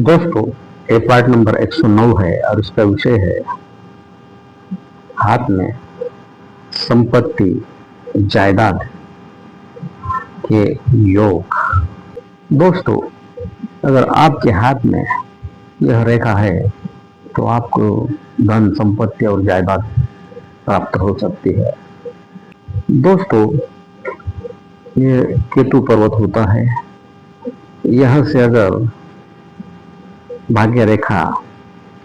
दोस्तों, ये part number 109 है और इसका विषय है हाथ में संपत्ति जायदाद के योग। दोस्तों, अगर आपके हाथ में यह रेखा है तो आपको धन संपत्ति और जायदाद प्राप्त हो सकती है। दोस्तों, ये केतु पर्वत होता है। यहाँ से अगर भाग्य रेखा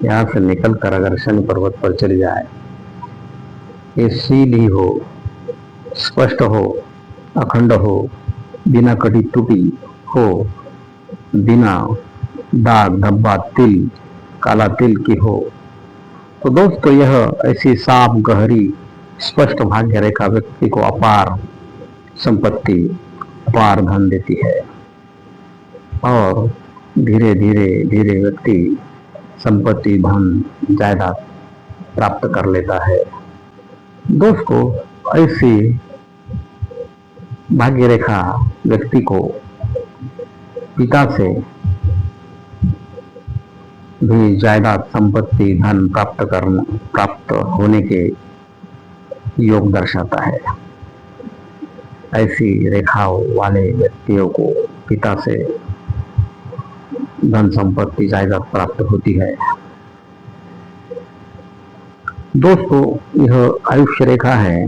यहाँ से निकलकर अगर शनि पर्वत पर चली जाए, ये सीधी हो, स्पष्ट हो, अखंड हो, बिना कटी टूटी हो, बिना दाग धब्बा तिल काला तिल की हो, तो दोस्तों यह ऐसी साफ गहरी स्पष्ट भाग्य रेखा व्यक्ति को अपार संपत्ति अपार धन देती है और धीरे धीरे धीरे व्यक्ति संपत्ति धन जायदाद प्राप्त कर लेता है। दोस्तों, ऐसी भाग्य रेखा व्यक्ति को पिता से भी जायदाद संपत्ति धन प्राप्त होने के योग दर्शाता है। ऐसी रेखाओं वाले व्यक्तियों को पिता से धन संपत्ति जायदाद प्राप्त होती है। दोस्तों, यह आयुष्य रेखा है,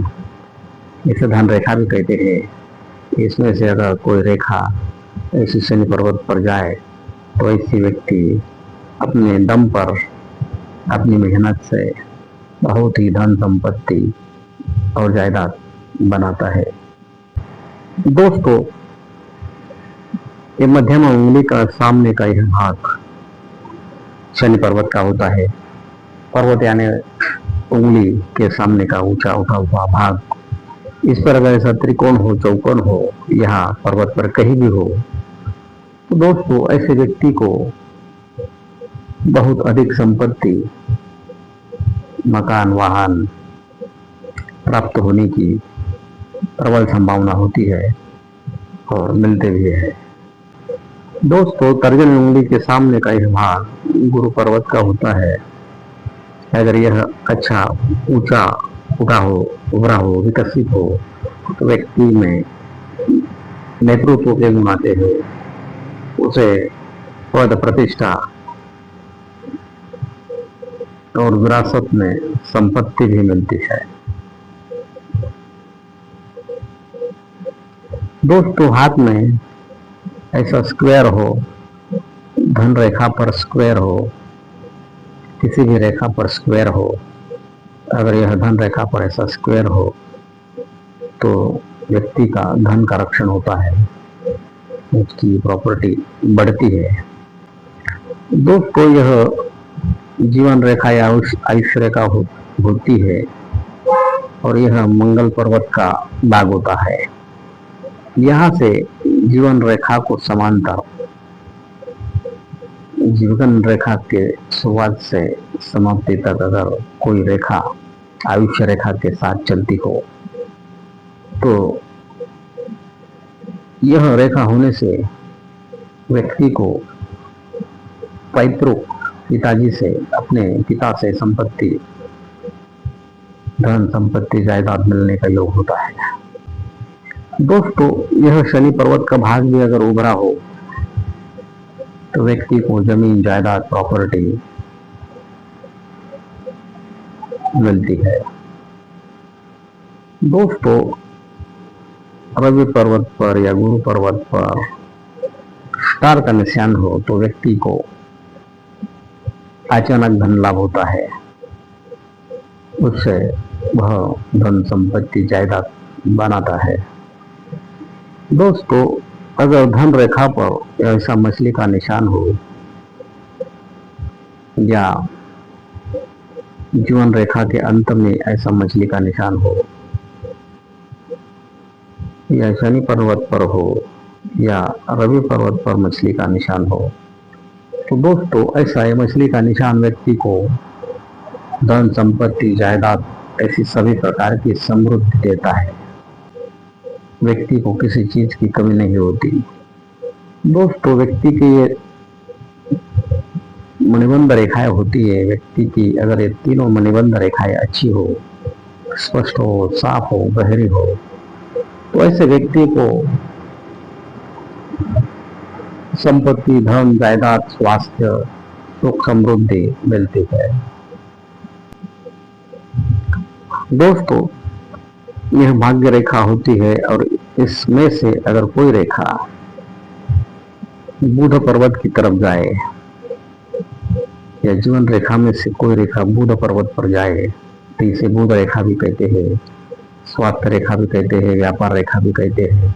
इसे धन रेखा भी कहते हैं। इसमें से अगर कोई रेखा ऐसी शनि पर्वत पर जाए तो ऐसी व्यक्ति अपने दम पर अपनी मेहनत से बहुत ही धन संपत्ति और जायदाद बनाता है। दोस्तों, ये मध्यम उंगली का सामने का यह भाग शनि पर्वत का होता है। पर्वत यानी उंगली के सामने का ऊंचा उठा हुआ भाग, इस पर अगर ऐसा त्रिकोण हो, चौकोन हो, यहाँ पर्वत पर कहीं भी हो, तो दोस्तों ऐसे व्यक्ति को बहुत अधिक संपत्ति, मकान, वाहन प्राप्त होने की प्रबल संभावना होती है और मिलते भी है। दोस्तों, तर्जनी उंगली के सामने का यह भाग गुरु पर्वत का होता है। अगर यह अच्छा ऊंचा उठा हो, उभरा हो, विकसित हो, तो व्यक्ति में नेतृत्व के गुण आते हैं, उसे पद प्रतिष्ठा और विरासत में संपत्ति भी मिलती है। दोस्तों, हाथ में ऐसा स्क्वायर हो, धन रेखा पर स्क्वायर हो, किसी भी रेखा पर स्क्वायर हो, अगर यह धन रेखा पर ऐसा स्क्वायर हो तो व्यक्ति का धन का रक्षण होता है, उसकी प्रॉपर्टी बढ़ती है। दोस्तों, यह जीवन रेखा या आयुष्य रेखा होती है और यह मंगल पर्वत का भाग होता है। यहाँ से जीवन रेखा को समांतर, जीवन रेखा के शुरुआत से समाप्ति तक अगर कोई रेखा आयुष्य रेखा के साथ चलती हो तो यह रेखा होने से व्यक्ति को पैतृक पिताजी से, अपने पिता से संपत्ति, धन संपत्ति जायदाद मिलने का योग होता है। दोस्तों, यह शनि पर्वत का भाग भी अगर उभरा हो तो व्यक्ति को जमीन, जायदाद, प्रॉपर्टी मिलती है। दोस्तों, रवि पर्वत पर या गुरु पर्वत पर स्टार का निशान हो तो व्यक्ति को अचानक धन लाभ होता है, उससे वह धन संपत्ति जायदाद बनाता है। दोस्तों, अगर धन रेखा पर ऐसा मछली का निशान हो या जीवन रेखा के अंत में ऐसा मछली का निशान हो या शनि पर्वत पर हो या रवि पर्वत पर मछली का निशान हो, तो दोस्तों ऐसा ये मछली का निशान व्यक्ति को धन संपत्ति जायदाद ऐसी सभी प्रकार की समृद्धि देता है। व्यक्ति को किसी चीज की कमी नहीं होती। दोस्तों, व्यक्ति के मणिबंध रेखाएं होती है व्यक्ति की, अगर ये तीनों मणिबंध रेखाएं अच्छी हो, स्पष्ट हो, साफ हो, गहरी हो, तो ऐसे व्यक्ति को संपत्ति, धन, जायदाद, स्वास्थ्य, सुख, समृद्धि मिलती है। दोस्तों, यह भाग्य रेखा होती है और इसमें से अगर कोई रेखा बुध पर्वत की तरफ जाए या जीवन रेखा में से कोई रेखा बुध पर्वत पर जाए तो इसे बुध रेखा भी कहते हैं, स्वास्थ्य रेखा भी कहते हैं, व्यापार रेखा भी कहते हैं।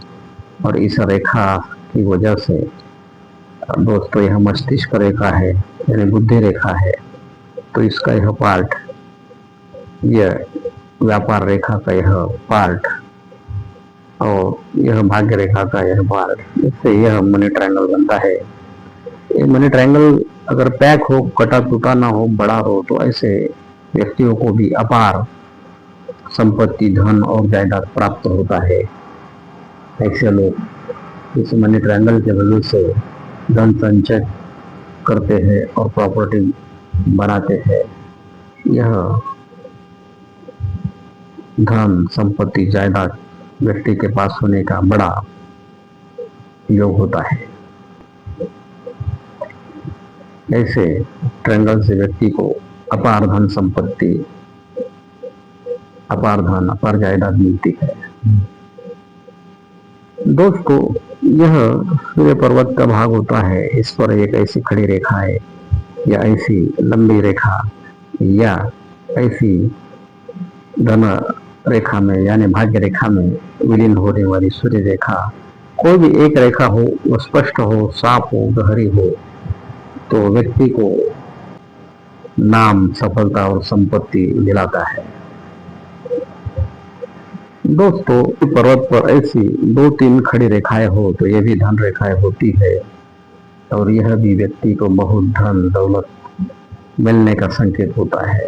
और इस रेखा की वजह से दोस्तों यह मस्तिष्क रेखा है, यानी बुद्धि रेखा है। तो इसका यह पार्ट, यह व्यापार रेखा का यह पार्ट और यह भाग्य रेखा का यह पार्ट, इससे यह मनी ट्रायंगल बनता है। ये मनी ट्रायंगल अगर पैक हो, कटा टूटा ना हो, बड़ा हो, तो ऐसे व्यक्तियों को भी अपार संपत्ति, धन और जायदाद प्राप्त होता है। ऐसे लोग इस मनी ट्रायंगल के वजह से धन संचय करते हैं और प्रॉपर्टी बनाते हैं। यह धन, संपत्ति, जायदाद व्यक्ति के पास होने का बड़ा योग होता है। ऐसे ट्रायंगल से व्यक्ति को अपार धन संपत्ति, अपार धन, अपार जायदाद मिलती है। दोस्तों, यह सूर्य पर्वत का भाग होता है। इस पर एक ऐसी खड़ी रेखा है या ऐसी लंबी रेखा या ऐसी धन रेखा में यानी भाग्य रेखा में विलीन होने वाली सूर्य रेखा, कोई भी एक रेखा हो, वो स्पष्ट हो, साफ हो, गहरी हो, तो व्यक्ति को नाम, सफलता और संपत्ति दिलाता है। दोस्तों, पर्वत पर ऐसी 2-3 खड़ी रेखाएं हो तो यह भी धन रेखाएं होती है और यह भी व्यक्ति को बहुत धन दौलत मिलने का संकेत होता है।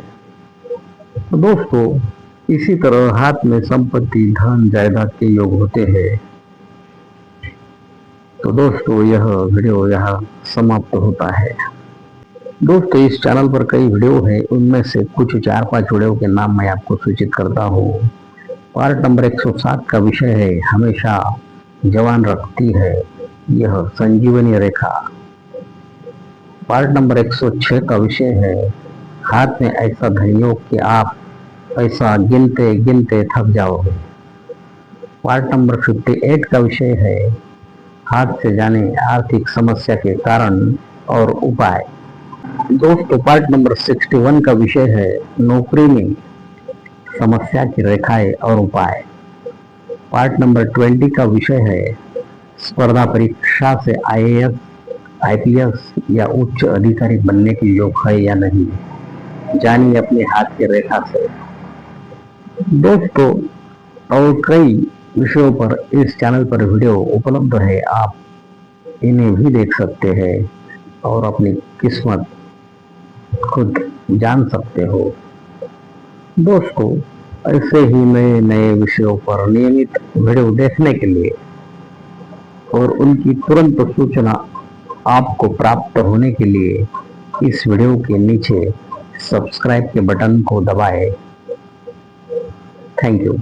तो दोस्तों, इसी तरह हाथ में संपत्ति, धन, जायदाद के योग होते हैं। तो दोस्तों, यह वीडियो यहाँ समाप्त होता है। दोस्तों, इस चैनल पर कई वीडियो है, उनमें से कुछ 4-5 वीडियो के नाम मैं आपको सूचित करता हूँ। पार्ट नंबर 107 का विषय है हमेशा जवान रखती है यह संजीवनी रेखा। पार्ट नंबर 106 का विषय है हाथ में ऐसा धनयोग कि आप पैसा गिनते गिनते थक जाओगे। पार्ट नंबर 58 का विषय है हाथ से जाने आर्थिक समस्या के कारण और उपाय। दोस्तों, पार्ट नंबर 61 का विषय है नौकरी में समस्या की रेखाएं और उपाय। पार्ट नंबर 20 का विषय है स्पर्धा परीक्षा से IAS, IPS या उच्च अधिकारी बनने की योग है या नहीं, जानिए अपने हाथ की रेखा से। दोस्तों, और कई विषयों पर इस चैनल पर वीडियो उपलब्ध है, आप इन्हें भी देख सकते हैं और अपनी किस्मत खुद जान सकते हो। दोस्तों, ऐसे ही नए नए विषयों पर नियमित वीडियो देखने के लिए और उनकी तुरंत सूचना आपको प्राप्त होने के लिए इस वीडियो के नीचे सब्सक्राइब के बटन को दबाएं। Thank you.